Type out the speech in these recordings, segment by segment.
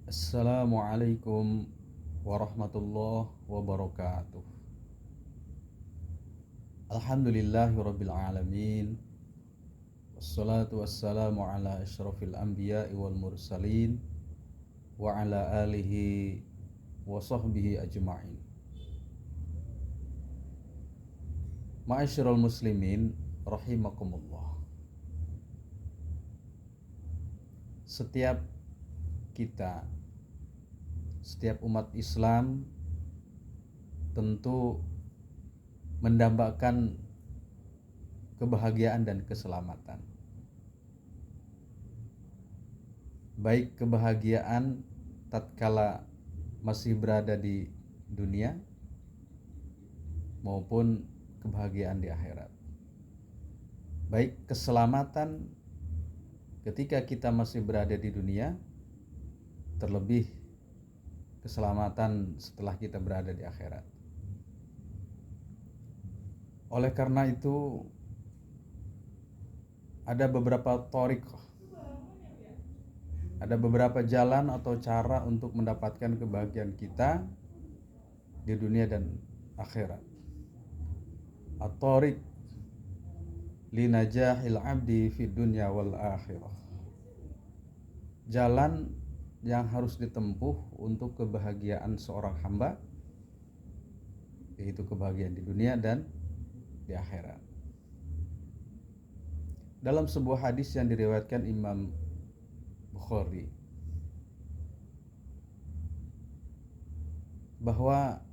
Assalamualaikum warahmatullahi wabarakatuh. Alhamdulillahirabbil alamin. Wassalatu wassalamu ala asyrafil anbiya'i wal mursalin wa ala alihi wa sahbihi ajma'in. Ma'asyiral muslimin rahimakumullah. Setiap kita, setiap umat Islam tentu mendambakan kebahagiaan dan keselamatan. Baik kebahagiaan tatkala masih berada di dunia maupun kebahagiaan di akhirat. Baik keselamatan ketika kita masih berada di dunia, terlebih keselamatan setelah kita berada di akhirat. Oleh karena itu, ada beberapa thariqah, ada beberapa jalan atau cara untuk mendapatkan kebahagiaan kita di dunia dan akhirat. At-thariq li najahil abdi fid dunya wal akhirah. Jalan yang harus ditempuh untuk kebahagiaan seorang hamba, yaitu kebahagiaan di dunia dan di akhirat. Dalam sebuah hadis yang diriwayatkan Imam Bukhari, bahwa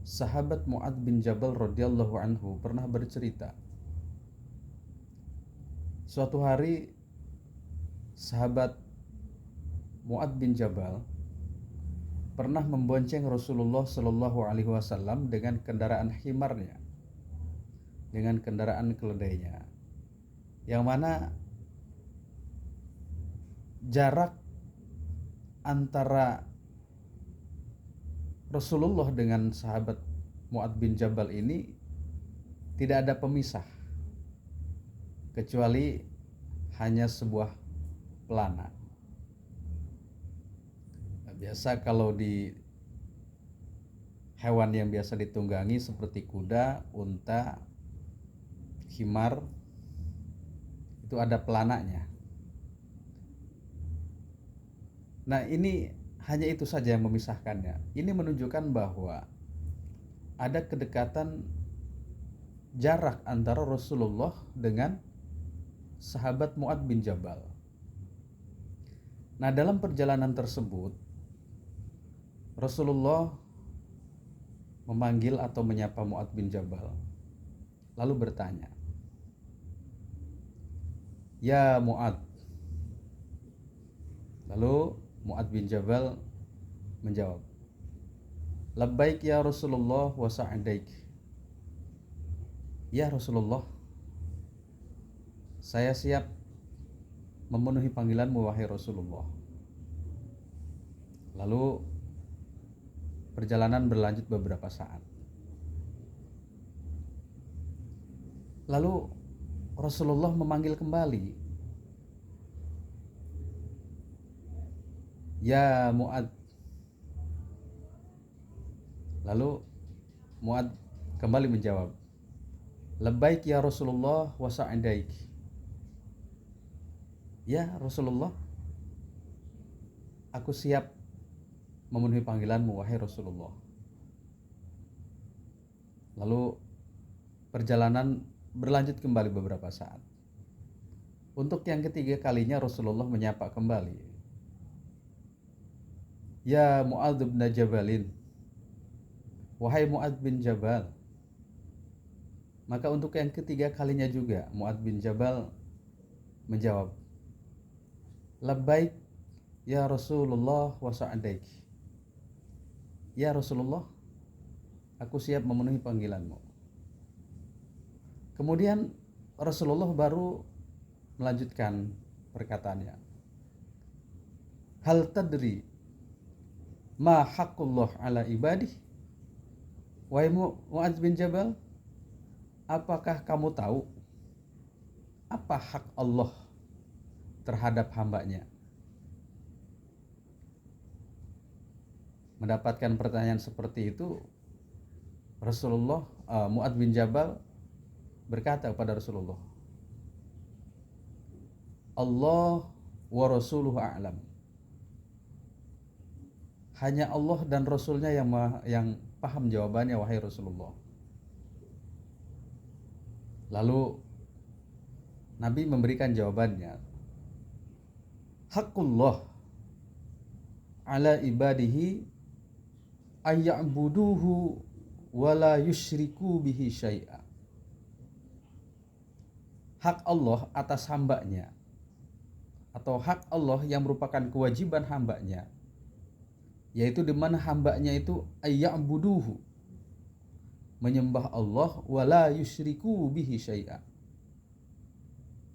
sahabat Mu'adz bin Jabal radhiyallahu anhu pernah bercerita, suatu hari sahabat Mu'adz bin Jabal pernah membonceng Rasulullah Shallallahu Alaihi Wasallam dengan kendaraan himarnya, dengan kendaraan keledainya, yang mana jarak antara Rasulullah dengan sahabat Mu'adz bin Jabal ini tidak ada pemisah, kecuali hanya sebuah pelana. Biasa kalau di hewan yang biasa ditunggangi seperti kuda, unta, himar, itu ada pelananya. Nah, ini hanya itu saja yang memisahkannya. Ini menunjukkan bahwa ada kedekatan jarak antara Rasulullah dengan sahabat Mu'adz bin Jabal. Nah, dalam perjalanan tersebut Rasulullah memanggil atau menyapa Mu'adz bin Jabal, lalu bertanya, "Ya Mu'adz." Lalu Mu'adz bin Jabal menjawab, "Labbaik ya Rasulullah wa sa'daik." Ya Rasulullah, saya siap memenuhi panggilanmu wahai Rasulullah. Lalu perjalanan berlanjut beberapa saat. Lalu Rasulullah memanggil kembali, "Ya Mu'adz." Lalu Mu'adz kembali menjawab, "Labbaik ya Rasulullah wa sa'daik." Ya Rasulullah, aku siap memenuhi panggilanmu wahai Rasulullah. Lalu perjalanan berlanjut kembali beberapa saat. Untuk yang ketiga kalinya Rasulullah menyapa kembali, "Ya Mu'adz bin Jabalin." Wahai Mu'adz bin Jabal. Maka untuk yang ketiga kalinya juga Mu'adz bin Jabal menjawab, "Labbaik ya Rasulullah wa sa'daik." Ya Rasulullah, aku siap memenuhi panggilanmu. Kemudian Rasulullah baru melanjutkan perkataannya, "Hal tadri ma haqqullah ala ibadih?" Wahai Mu'adz bin Jabal, apakah kamu tahu apa hak Allah terhadap hambanya? mendapatkan pertanyaan seperti itu, Rasulullah, Mu'adz bin Jabal berkata kepada Rasulullah, Allah wa rasuluhu a'lam. Hanya Allah dan Rasulnya yang paham jawabannya, wahai Rasulullah. Lalu Nabi memberikan jawabannya, Haqqullah ala ibadihi ayya'buduhu wa la yusyriku bihi syai'a. Hak Allah atas hambanya, atau hak Allah yang merupakan kewajiban hambanya, yaitu di mana hambanya itu ayya'buduhu, menyembah Allah, wala yusyriku bihi syai'a,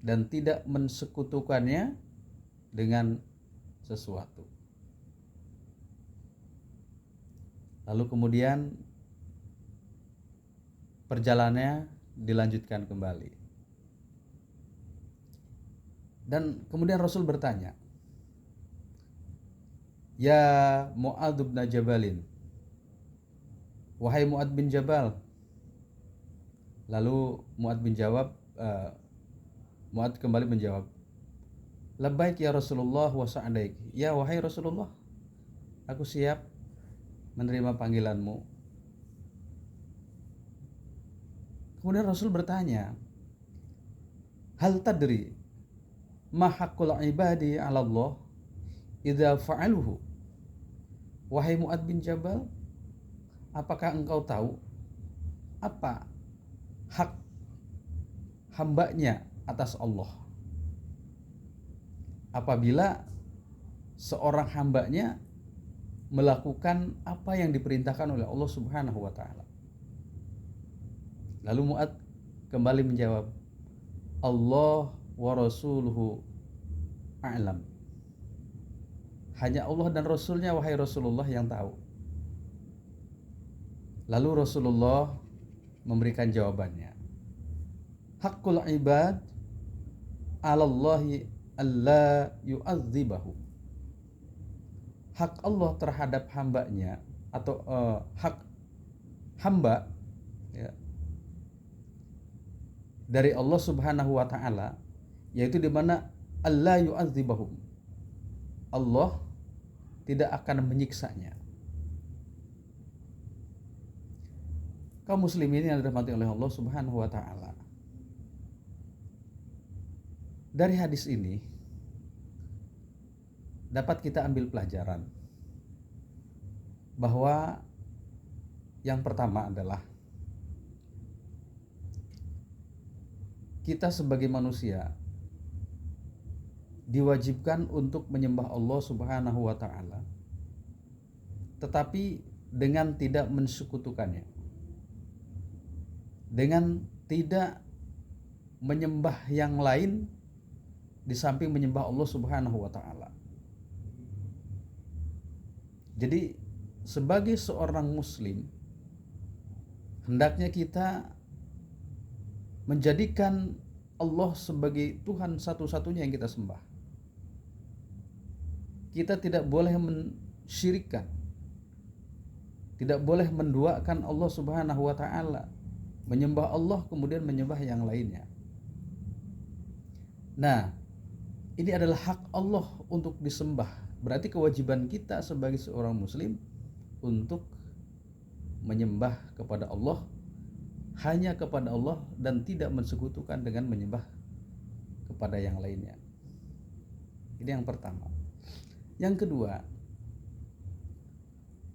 dan tidak mensekutukannya dengan sesuatu. Lalu kemudian perjalanannya dilanjutkan kembali. Dan kemudian Rasul bertanya, Ya Mu'adz bin Jabalin, wahai Mu'adz bin Jabal. Lalu Mu'adz kembali menjawab, Labbaik ya Rasulullah wa sa'daik. Ya wahai Rasulullah, aku siap menerima panggilanmu. Kemudian Rasul bertanya, Hal tadri ma haqqul ibadi 'ala Allah idza fa'aluhu. Wahai Mu'adz bin Jabal, apakah engkau tahu apa hak hambanya atas Allah apabila seorang hambanya melakukan apa yang diperintahkan oleh Allah Subhanahu wa taala? Lalu Mu'adz kembali menjawab, Allah wa rasuluhu a'lam. Hanya Allah dan Rasulnya, wahai Rasulullah, yang tahu. Lalu Rasulullah memberikan jawabannya, Haqqul ibad 'ala Allahi alla yu'adzibahu. Hak Allah terhadap hambanya, atau hak hamba, ya, dari Allah Subhanahu wa taala, yaitu di mana alla yu'adzibahum, Allah tidak akan menyiksanya. Kaum muslimin yang dirahmati oleh Allah Subhanahu wa taala, dari hadis ini dapat kita ambil pelajaran bahwa yang pertama adalah kita sebagai manusia diwajibkan untuk menyembah Allah Subhanahu wa taala, tetapi dengan tidak mensekutukannya, dengan tidak menyembah yang lain di samping menyembah Allah Subhanahu wa taala. Jadi sebagai seorang muslim, hendaknya kita menjadikan Allah sebagai Tuhan satu-satunya yang kita sembah. Kita tidak boleh mensyirikkan, tidak boleh menduakan Allah Subhanahu wa taala, menyembah Allah kemudian menyembah yang lainnya. Nah, ini adalah hak Allah untuk disembah. Berarti kewajiban kita sebagai seorang muslim untuk menyembah kepada Allah, hanya kepada Allah, dan tidak mensekutukan dengan menyembah kepada yang lainnya. Ini yang pertama. Yang kedua,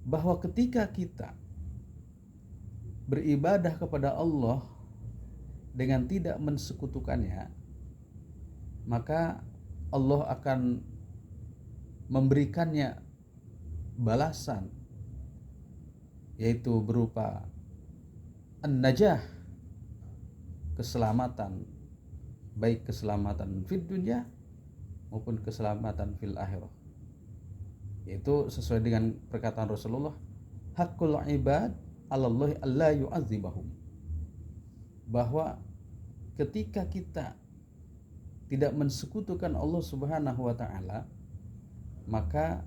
bahwa ketika kita beribadah kepada Allah dengan tidak mensekutukannya, maka Allah akan memberikannya balasan, yaitu berupa an-najah, keselamatan, baik keselamatan fid dunya maupun keselamatan fil akhirah. Yaitu sesuai dengan perkataan Rasulullah, haqqul ibad 'ala Allah alla yu'adzibahum, bahwa ketika kita tidak mensekutukan Allah Subhanahu wa taala, maka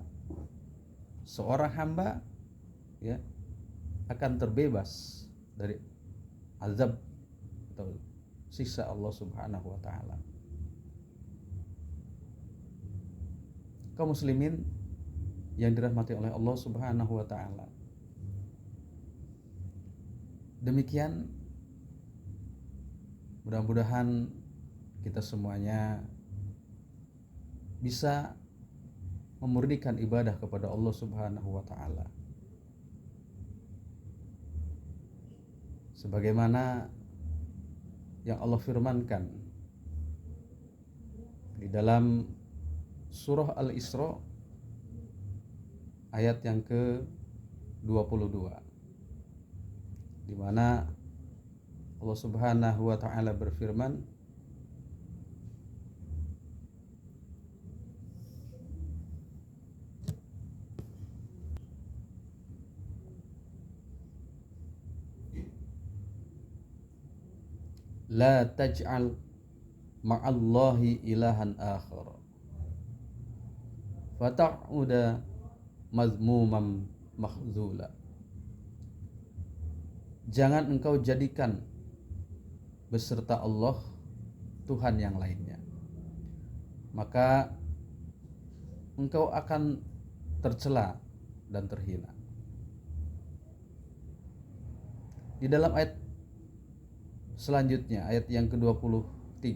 seorang hamba ya akan terbebas dari azab atau siksa Allah Subhanahu wa taala. Kaum muslimin yang dirahmati oleh Allah Subhanahu wa taala. Demikian, mudah-mudahan kita semuanya bisa memurnikan ibadah kepada Allah Subhanahu wa taala. Sebagaimana yang Allah firmankan di dalam surah Al-Isra ayat yang ke-22, di mana Allah Subhanahu wa taala berfirman, la taj'al ma'allahi ilahan akhar fata'uda mazmumam mahzula. Jangan engkau jadikan beserta Allah Tuhan yang lainnya, maka engkau akan tercela dan terhina. Di dalam ayat selanjutnya, ayat yang ke-23,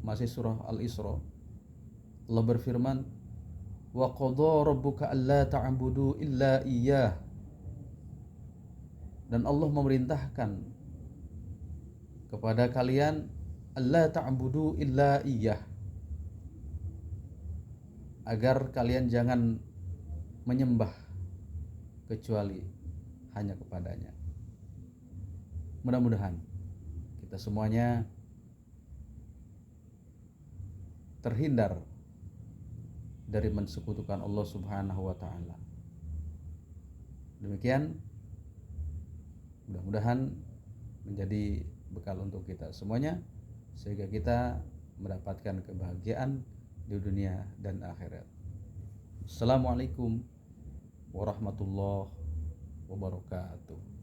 masih surah Al-Isra, Allah berfirman, wa qadha rabbuka alla ta'budu illa iyyah, dan Allah memerintahkan kepada kalian alla ta'budu illa iyyah, agar kalian jangan menyembah kecuali hanya kepadanya. Mudah-mudahan kita semuanya terhindar dari mensekutukan Allah Subhanahu wa taala. Demikian, mudah-mudahan menjadi bekal untuk kita semuanya sehingga kita mendapatkan kebahagiaan di dunia dan akhirat. Assalamualaikum warahmatullahi wabarakatuh.